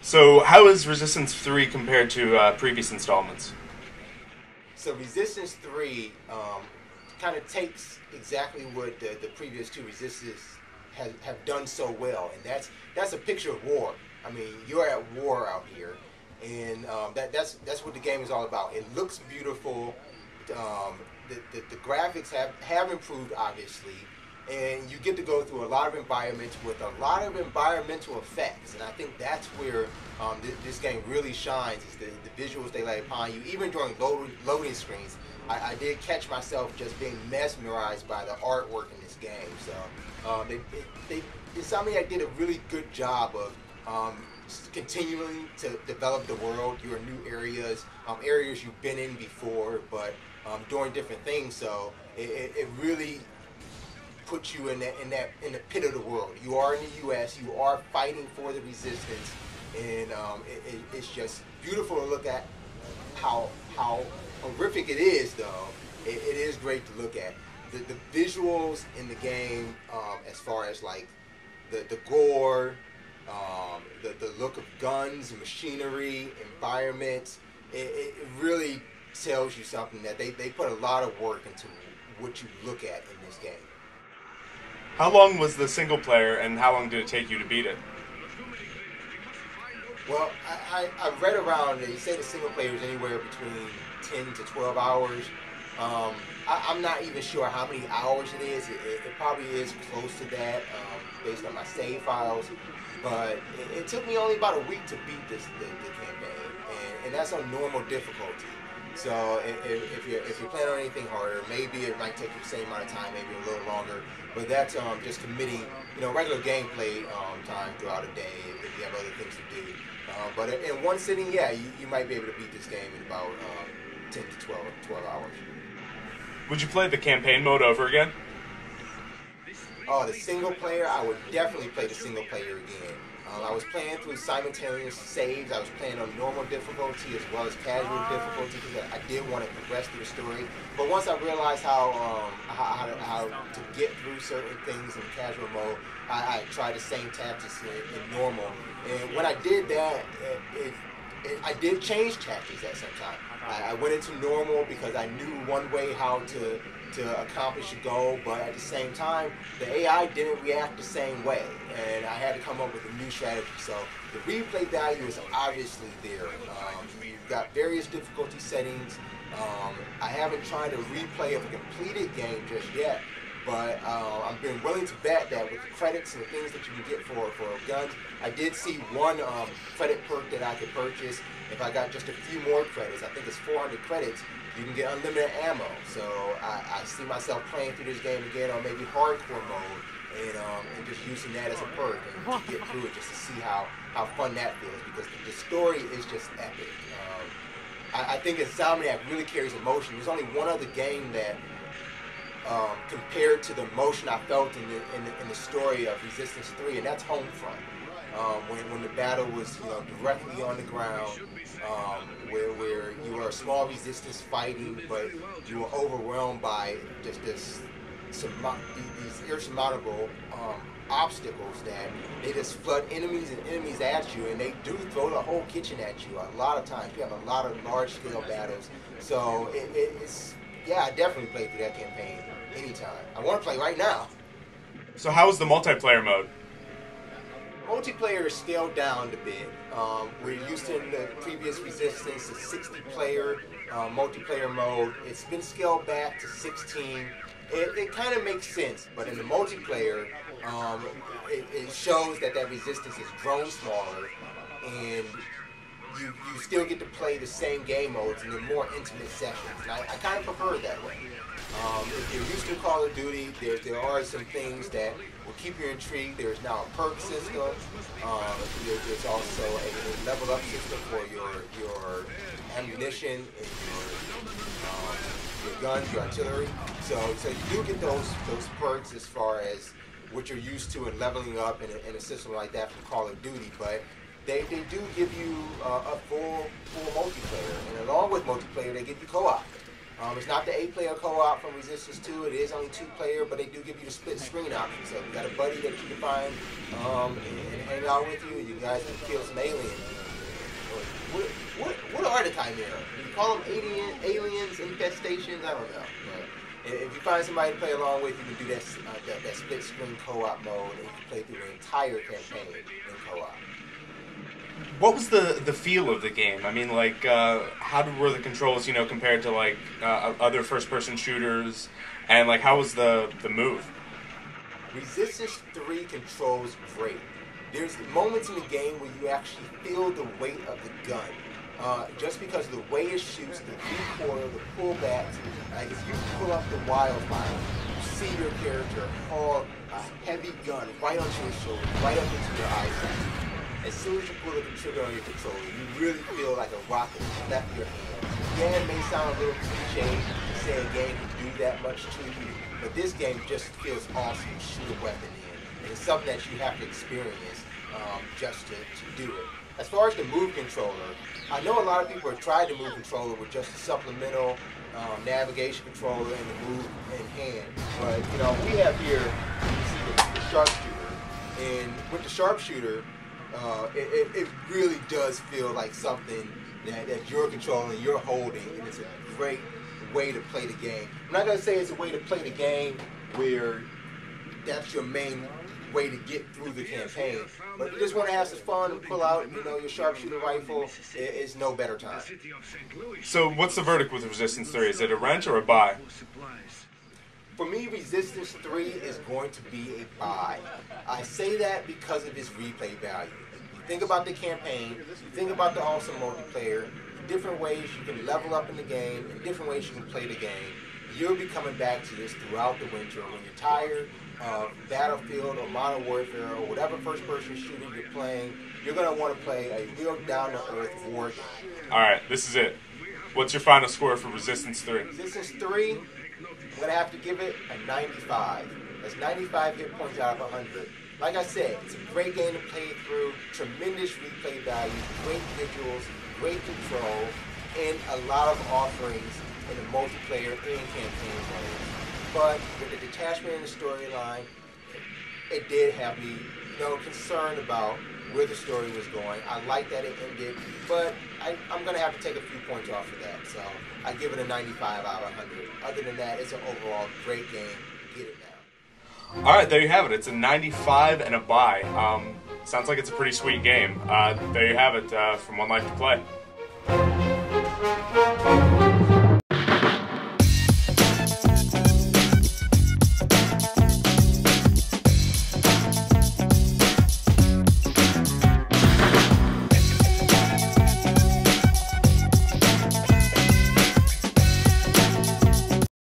So, how is Resistance 3 compared to previous installments? So Resistance 3 kind of takes exactly what the previous two Resistance have done so well, and that's a picture of war. I mean, you're at war out here, and that's what the game is all about. It looks beautiful. The graphics have improved, obviously, and you get to go through a lot of environments with a lot of environmental effects, and I think that's where this game really shines, is the visuals they lay upon you. Even during loading screens, I did catch myself just being mesmerized by the artwork in this game. So Insomniac did a really good job of continuing to develop the world. You're in new areas, areas you've been in before, but doing different things. So it really puts you in the pit of the world. You are in the U.S. You are fighting for the resistance, and it's just beautiful to look at. How horrific it is, though. It is great to look at. The visuals in the game, as far as like the gore, the look of guns, machinery, environments, it really tells you something that they put a lot of work into what you look at in this game. How long was the single player, and how long did it take you to beat it? Well, I read around, they say the single player is anywhere between 10 to 12 hours. I'm not even sure how many hours it is. It probably is close to that based on my save files. But it took me only about a week to beat the campaign, and that's on normal difficulty. So if you're playing on anything harder, maybe it might take you the same amount of time, maybe a little longer. But that's just committing, regular gameplay time throughout a day if you have other things to do. But in one sitting, yeah, you might be able to beat this game in about 10 to 12 hours. Would you play the campaign mode over again? Oh, the single player, I would definitely play the single player again. I was playing through simultaneous saves. I was playing on normal difficulty as well as casual difficulty because I did want to progress through the story. But once I realized how to get through certain things in casual mode, I tried the same tactics in normal. And when I did that, I did change tactics at some time. I went into normal because I knew one way how to accomplish a goal, but at the same time, the AI didn't react the same way, and I had to come up with a new strategy. So the replay value is obviously there. You've got various difficulty settings. I haven't tried to replay of a completed game just yet, but I've been willing to bet that with the credits and the things that you can get for guns, I did see one credit perk that I could purchase. If I got just a few more credits, I think it's 400 credits, you can get unlimited ammo. So I see myself playing through this game again on maybe hardcore mode and just using that as a perk and to get through it just to see how fun that feels, because the story is just epic. I think Insomniac really carries emotion. There's only one other game that compared to the emotion I felt in the story of Resistance 3, and that's Homefront. When the battle was directly on the ground, where you were a small resistance fighting, but you were overwhelmed by just these insurmountable obstacles that they just flood enemies and enemies at you, and they do throw the whole kitchen at you a lot of times. You have a lot of large-scale battles, so it's I definitely play through that campaign anytime. I want to play right now. So how is the multiplayer mode? Multiplayer is scaled down a bit. We're used to in the previous Resistance, a 60-player multiplayer mode. It's been scaled back to 16. It kind of makes sense, but in the multiplayer, it shows that Resistance has grown smaller, and you still get to play the same game modes in the more intimate sessions. And I kind of prefer it that way. If you're used to Call of Duty, there are some things that will keep you intrigued. There's now a perk system. There's also a level up system for your ammunition and your guns, your artillery. So you do get those perks as far as what you're used to in leveling up in a system like that from Call of Duty, but they do give you a full multiplayer, and along with multiplayer, they give you co-op. It's not the 8-player co-op from Resistance 2. It is only 2-player, but they do give you the split screen option. So if you got a buddy that you can find and hang out with you, you guys can kill some aliens. What are the Chimera? Do you call them aliens, infestations? I don't know. But if you find somebody to play along with, you can do that split screen co-op mode, and you can play through the entire campaign in co-op. What was the feel of the game? I mean, like, how were the controls, compared to, like, other first-person shooters? And, like, how was the move? Resistance 3 controls great. There's moments in the game where you actually feel the weight of the gun. Just because of the way it shoots, the recoil, the pullbacks. Like, if you pull up the Wildfire, you see your character haul a heavy gun right onto your shoulder, right up into your eyesight. As soon as you pull the trigger on your controller, you really feel like a rocket left your hand. Yeah, it may sound a little cliche to say a game can do that much to you, but this game just feels awesome to shoot a weapon in. And it's something that you have to experience just to do it. As far as the move controller, I know a lot of people have tried the move controller with just a supplemental navigation controller and the move in hand. But, we have here, you see the sharpshooter. And with the sharpshooter, it really does feel like something that you're controlling, you're holding, and it's a great way to play the game. I'm not going to say it's a way to play the game where that's your main way to get through the campaign, but if you just want to have some fun and pull out, your sharpshooter rifle, it's no better time. So what's the verdict with Resistance 3? Is it a rent or a buy? For me, Resistance 3 is going to be a buy. I say that because of its replay value. You think about the campaign, you think about the awesome multiplayer, the different ways you can level up in the game, and different ways you can play the game. You'll be coming back to this throughout the winter when you're tired of Battlefield or Modern Warfare or whatever first-person shooter you're playing. You're going to want to play a real down-to-earth war game. All right, this is it. What's your final score for Resistance 3? Resistance 3, I'm going to have to give it a 95. That's 95 hit points out of 100. Like I said, it's a great game to play through, tremendous replay value, great visuals, great control, and a lot of offerings in the multiplayer and campaign mode. But with the detachment in the storyline, it did have me, concerned about where the story was going. I like that it ended, but I'm going to have to take a few points off of that. So I give it a 95 out of 100. Other than that, it's an overall great game. Get it now. All right, there you have it. It's a 95 and a buy. Sounds like it's a pretty sweet game. There you have it from One Life to Play.